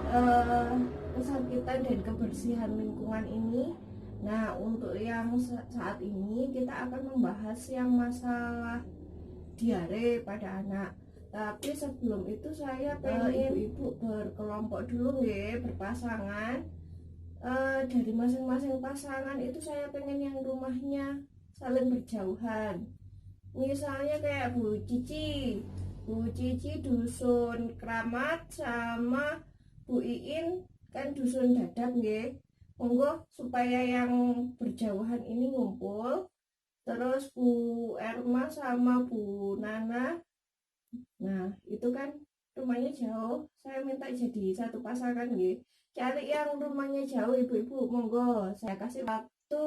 eh, kesakitan dan kebersihan lingkungan ini. Nah, untuk yang saat ini kita akan membahas yang masalah diare pada anak. Tapi sebelum itu saya pengen ibu-ibu berkelompok dulu nggih, berpasangan. Dari masing-masing pasangan itu saya pengen yang rumahnya saling berjauhan. Misalnya kayak Bu Cici dusun Kramat sama Bu Iin kan dusun Dadap nggih. Monggo supaya yang berjauhan ini ngumpul. Terus Bu Erma sama Bu Nana. Nah, itu kan rumahnya jauh. Saya minta jadi satu pasangan nggih. Cari yang rumahnya jauh ibu-ibu. Monggo, saya kasih waktu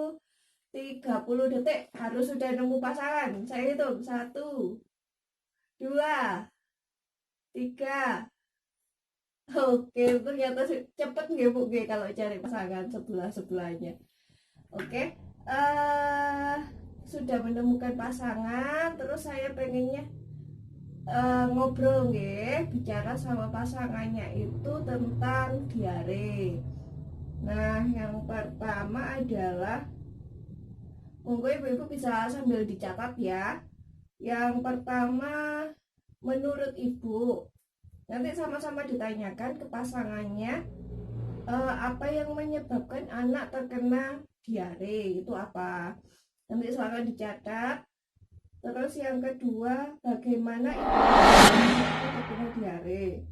30 detik harus sudah nemu pasangan. Saya hitung 1, 2, 3. Oke, ternyata cepet nggih Bu nggih kalau cari pasangan sebelah-sebelahnya. Oke. Sudah menemukan pasangan, terus saya pengennya ngobrol nggih, bicara sama pasangannya itu tentang diare. Nah, yang pertama adalah monggo ibu-ibu bisa sambil dicatat ya. Yang pertama, menurut ibu, nanti sama-sama ditanyakan ke pasangannya apa yang menyebabkan anak terkena diare, itu apa. Nanti soalnya dicatat. Terus yang kedua, bagaimana ibu terkena diare.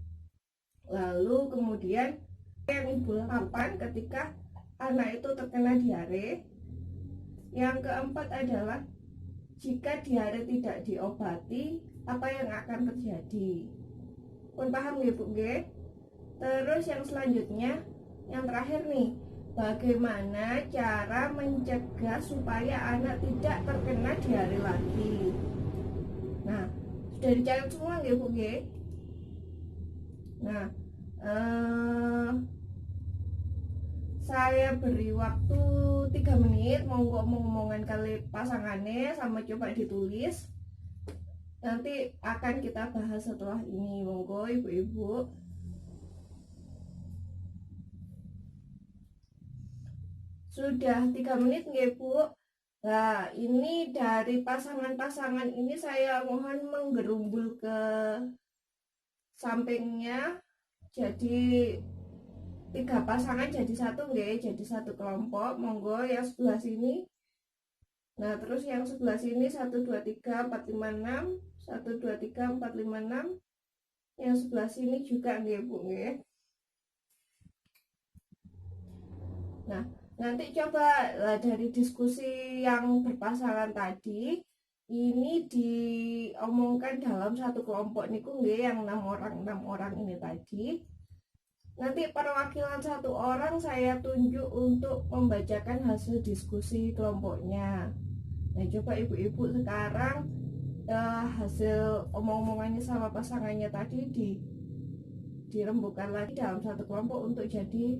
Lalu kemudian yang ibu lakukan ketika anak itu terkena diare. Yang keempat adalah jika diare tidak diobati, apa yang akan terjadi. Pun paham ya Bu nggih? Terus yang selanjutnya, yang terakhir nih, bagaimana cara mencegah supaya anak tidak terkena diare lagi. Nah, sudah dicatat semua nggih Bu nggih? Nah, saya beri waktu 3 menit monggo omongan kali pasangannya sama coba ditulis. Nanti akan kita bahas setelah ini. Monggo ibu-ibu. Sudah 3 menit nggih Bu? Nah, ini dari pasangan-pasangan ini saya mohon menggerumbul ke sampingnya. Jadi 3 pasangan jadi satu nggih, jadi satu kelompok. Monggo yang sebelah sini. Nah, terus yang sebelah sini 1 2 3 4 5 6, 1 2 3 4 5 6. Yang sebelah sini juga nggih Bu nggih. Nah, nanti coba dari diskusi yang berpasangan tadi ini diomongkan dalam satu kelompok niku nggih, yang 6 orang ini tadi. Nanti perwakilan 1 orang saya tunjuk untuk membacakan hasil diskusi kelompoknya. Nah, coba ibu-ibu sekarang hasil omong-omongannya sama pasangannya tadi dirembukan lagi dalam satu kelompok untuk jadi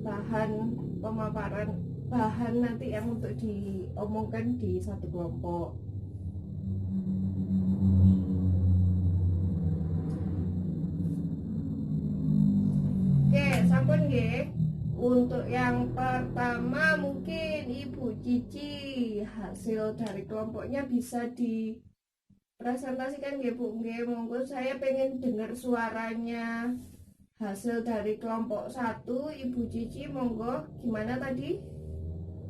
bahan pemaparan, bahan nanti yang untuk diomongkan di satu kelompok. Oke, sampun nggih. Untuk yang pertama mungkin Ibu Cici, hasil dari kelompoknya bisa dipresentasikan nggih Bu nggih. Monggo, saya pengen dengar suaranya. Hasil dari kelompok 1 Ibu Cici, monggo gimana tadi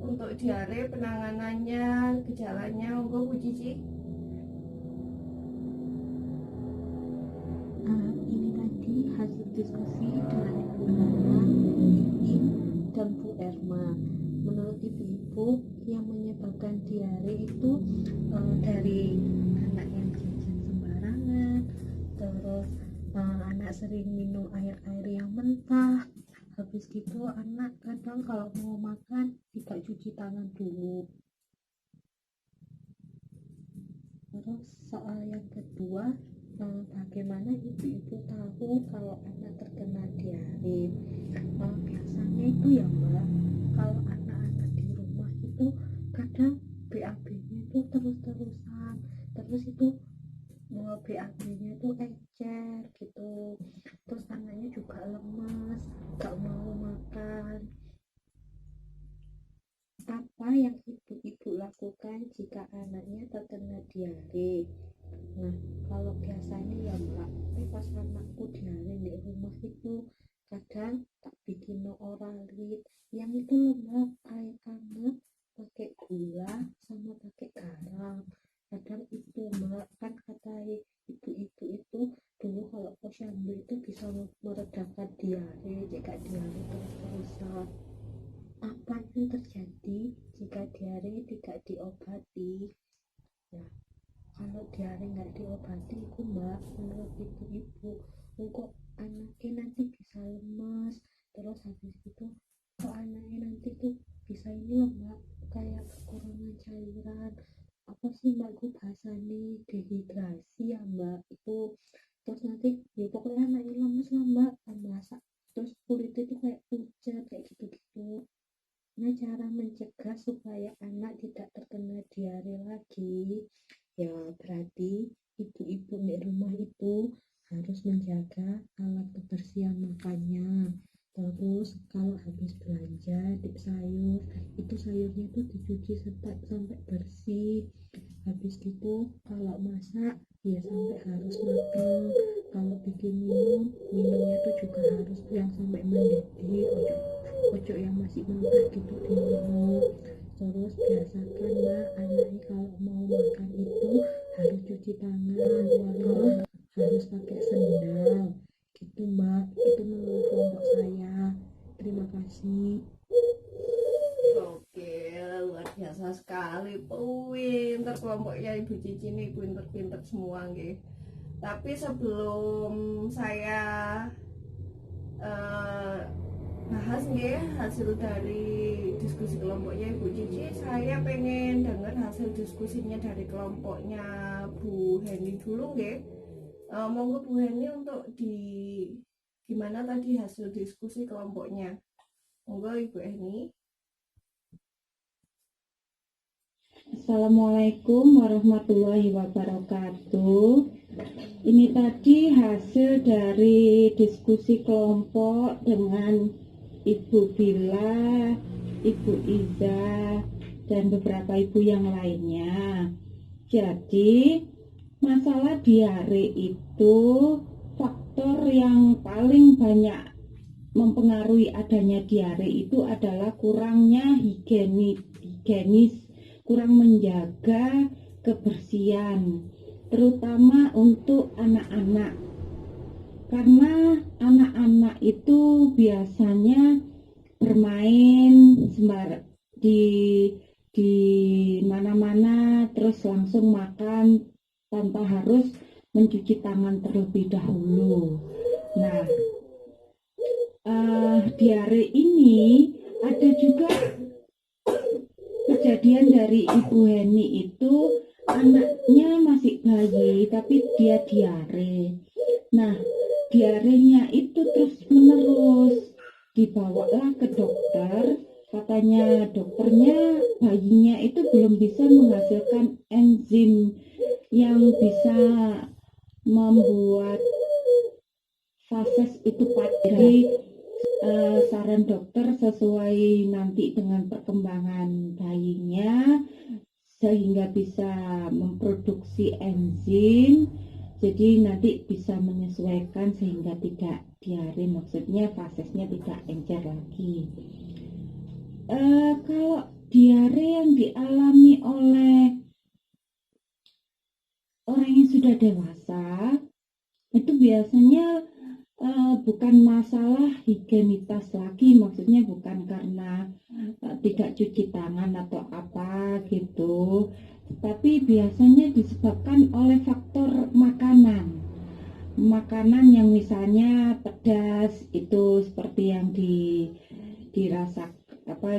untuk diare, penanganannya, gejalanya, monggo Bu Cici. Ini tadi hasil diskusi dengan Ibu Nana, Iin, dan Bu Erma. Menurut ibu-ibu, yang menyebabkan diare itu dari anak yang jajan sembarangan, terus anak sering minum air-air yang mentah, habis gitu anak kadang kalau mau makan tidak cuci tangan dulu. Terus soal yang kedua, bagaimana ibu-ibu tahu kalau anak terkena diare? Biasanya itu ya Mbak, kalau anak-anak di rumah itu kadang BAB-nya itu terus-terusan, terus itu BAB-nya itu encer gitu, terus anaknya juga lemes, dilakukan jika anaknya terkena diare? Nah, kalau biasanya ya Mbak, pas anakku diare di rumah itu kadang tak bikin oralit yang itu loh Mbak, air hangat pakai gula sama pakai garam. Kadang itu Mbak, kan kata ibu-ibu itu dulu kalau posyandu itu bisa meredakan diare jika diare terus-terusan. Apa yang terjadi jika diare tidak diobati? Ya, kalau diare nggak diobati itu Mbak, menurut ibu-ibu kok anaknya nanti bisa lemas, terus habis itu kok anaknya nanti tuh bisa ini loh Mbak, kayak kekurangan cairan, apa sih Mbak itu bahasanya dehidrasi ya Mbak, itu terus nanti ya pokoknya anaknya lemes lah Mbak, tambah terus kulitnya tuh kayak pucat kayak gitu-gitu. Nah, cara mencegah supaya anak tidak terkena diare lagi, ya berarti ibu-ibu di rumah itu harus menjaga alat kebersihan makannya. Terus kalau habis belanja di sayur, itu sayurnya itu dicuci sampai bersih. Habis itu kalau masak, ya sampai harus matang. Kalau bikin minumnya tuh juga harus yang sampai mendidih, ojo yang masih mentah gitu diminum. Terus biasakan Mbak, anaknya kalau mau makan itu harus cuci tangan, terus harus pakai sendal gitu Mbak, itu menurut kelompok saya. Terima kasih. Oke, luar biasa sekali. Pinter kelompoknya Ibu Cici ini, pinter-pinter semua nggih. Tapi sebelum saya bahas nggih hasil dari diskusi kelompoknya Ibu Cici, saya pengen dengar hasil diskusinya dari kelompoknya Bu Heni dulu nggih. Monggo Bu Heni untuk gimana tadi hasil diskusi kelompoknya. Monggo Ibu Heni. Assalamualaikum warahmatullahi wabarakatuh. Ini tadi hasil dari diskusi kelompok dengan Ibu Bila, Ibu Iza, dan beberapa ibu yang lainnya. Jadi, masalah diare itu faktor yang paling banyak mempengaruhi adanya diare itu adalah kurangnya higienis, kurang menjaga kebersihan, terutama untuk anak-anak. Karena anak-anak itu biasanya bermain di mana-mana, terus langsung makan tanpa harus mencuci tangan terlebih dahulu. Nah, diare ini ada juga kejadian dari Ibu Heni itu, anaknya masih bayi tapi dia diare. Nah, diarenya itu terus menerus, dibawalah ke dokter. Katanya dokternya bayinya itu belum bisa menghasilkan enzim yang bisa membuat fases itu padi. Saran dokter sesuai nanti dengan perkembangan bayinya sehingga bisa memproduksi enzim, jadi nanti bisa menyesuaikan sehingga tidak diare, maksudnya fasesnya tidak encer lagi. Kalau diare yang dialami oleh orang yang sudah dewasa itu biasanya bukan masalah higienitas lagi, maksudnya bukan karena tidak cuci tangan atau apa gitu, tapi biasanya disebabkan oleh faktor makanan yang misalnya pedas, itu seperti yang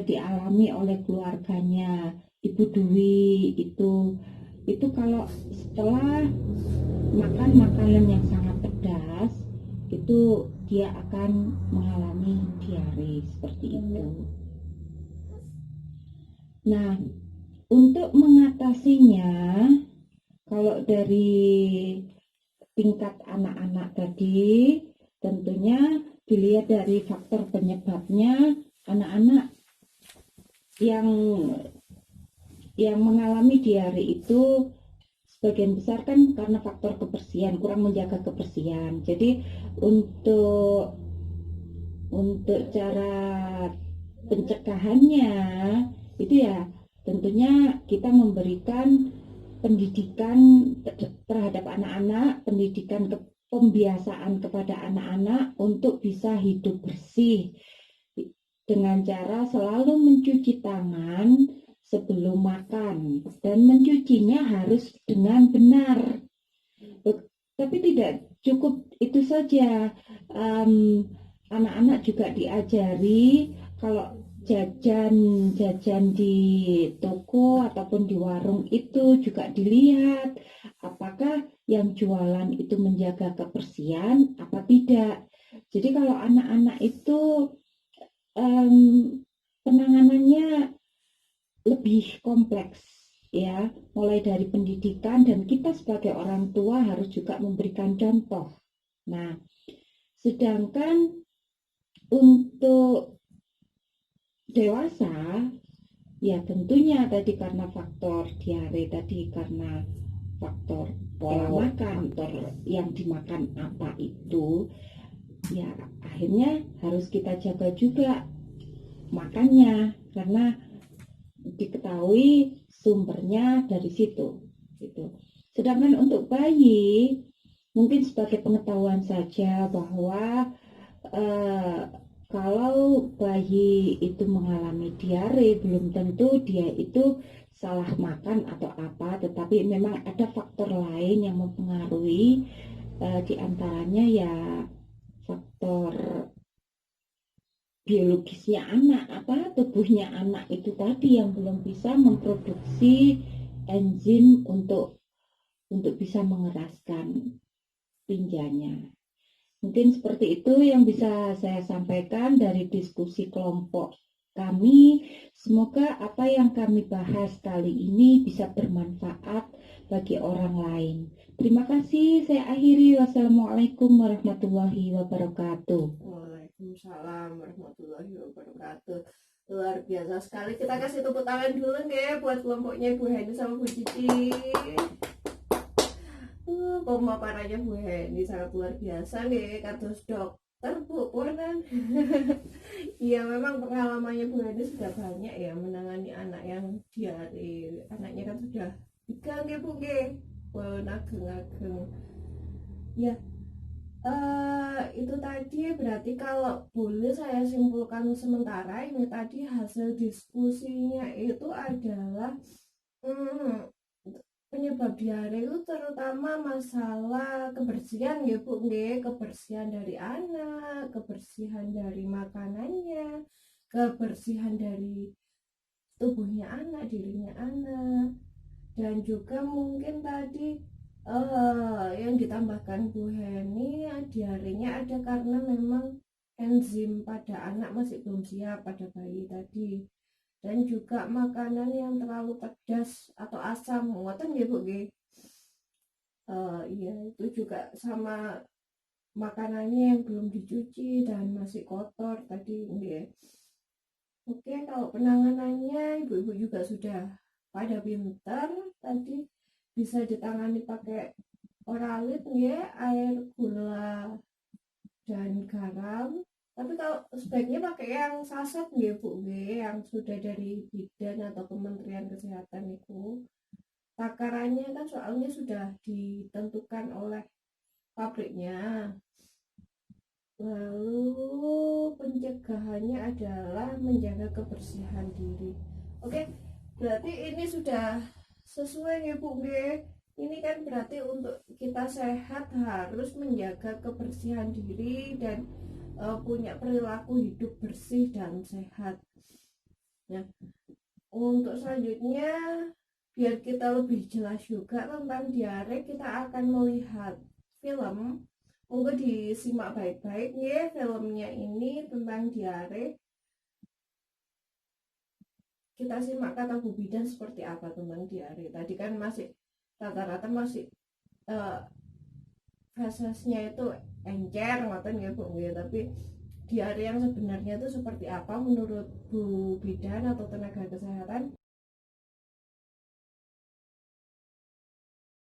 dialami oleh keluarganya Ibu Dwi. Itu kalau setelah makan makanan yang sangat pedas itu dia akan mengalami diare seperti itu. Nah, untuk mengatasinya, kalau dari tingkat anak-anak tadi, tentunya dilihat dari faktor penyebabnya. Anak-anak yang yang mengalami diare itu sebagian besar kan karena faktor kebersihan, kurang menjaga kebersihan. Jadi untuk cara pencegahannya itu ya tentunya kita memberikan pendidikan terhadap anak-anak, pendidikan pembiasaan kepada anak-anak untuk bisa hidup bersih dengan cara selalu mencuci tangan sebelum makan dan mencucinya harus dengan benar. Tapi tidak cukup itu saja. Anak-anak juga diajari kalau jajan di toko ataupun di warung itu juga dilihat apakah yang jualan itu menjaga kebersihan apa tidak. Jadi kalau anak-anak itu penanganannya lebih kompleks ya, mulai dari pendidikan dan kita sebagai orang tua harus juga memberikan contoh. Nah, sedangkan untuk dewasa ya tentunya tadi karena faktor diare tadi, karena faktor pola makan, faktor yang dimakan apa itu ya akhirnya harus kita jaga juga makannya karena diketahui sumbernya dari situ gitu. Sedangkan untuk bayi mungkin sebagai pengetahuan saja bahwa kalau bayi itu mengalami diare belum tentu dia itu salah makan atau apa, tetapi memang ada faktor lain yang mempengaruhi, diantaranya ya faktor biologisnya anak, tubuhnya anak itu tadi yang belum bisa memproduksi enzim untuk bisa mengeraskan tinjanya. Mungkin seperti itu yang bisa saya sampaikan dari diskusi kelompok kami. Semoga apa yang kami bahas kali ini bisa bermanfaat bagi orang lain. Terima kasih, saya akhiri. Wassalamualaikum warahmatullahi wabarakatuh. Waalaikumsalam warahmatullahi wabarakatuh. Luar biasa sekali. Kita kasih tepuk tangan dulu nih buat kelompoknya Bu Heni sama Bu Cici. Pemaparannya Bu Heni sangat luar biasa nih, kados dokter Bu Ponan. Iya, memang pengalamannya Bu Heni sudah banyak ya menangani anak yang diare. Anaknya kan sudah 3 nih Bu nggih. Ageng-ageng. Ya, itu tadi berarti kalau boleh saya simpulkan sementara ini tadi hasil diskusinya itu adalah penyebab diare itu terutama masalah kebersihan ya Bu nggih, kebersihan dari anak, kebersihan dari makanannya, kebersihan dari tubuhnya anak, dirinya anak, dan juga mungkin tadi yang ditambahkan Bu Heni diarenya ada karena memang enzim pada anak masih belum siap pada bayi tadi, dan juga makanan yang terlalu pedas atau asam ngoten nggih Bu nggih. Iya, itu juga sama makanannya yang belum dicuci dan masih kotor tadi nggih. Oke, kalau penanganannya ibu-ibu juga sudah pada pintar tadi, bisa ditangani pakai oralit nggih, air, gula, dan garam. Tapi kalau sebaiknya pakai yang saset nggih Bu nggih, yang sudah dari bidan atau Kementerian Kesehatan itu. Takarannya kan soalnya sudah ditentukan oleh pabriknya. Lalu pencegahannya adalah menjaga kebersihan diri. Oke, berarti ini sudah sesuai ya Bu nggih. Ini kan berarti untuk kita sehat harus menjaga kebersihan diri dan punya perilaku hidup bersih dan sehat. Ya. Untuk selanjutnya biar kita lebih jelas juga tentang diare, kita akan melihat film. Monggo disimak baik-baik ya filmnya ini tentang diare. Kita simak kata Bu Bidan seperti apa tentang diare. Tadi kan masih rata-rata masih fasesnya itu encer ngoten ya Bu ya, tapi diare yang sebenarnya itu seperti apa menurut Bu Bidan atau tenaga kesehatan.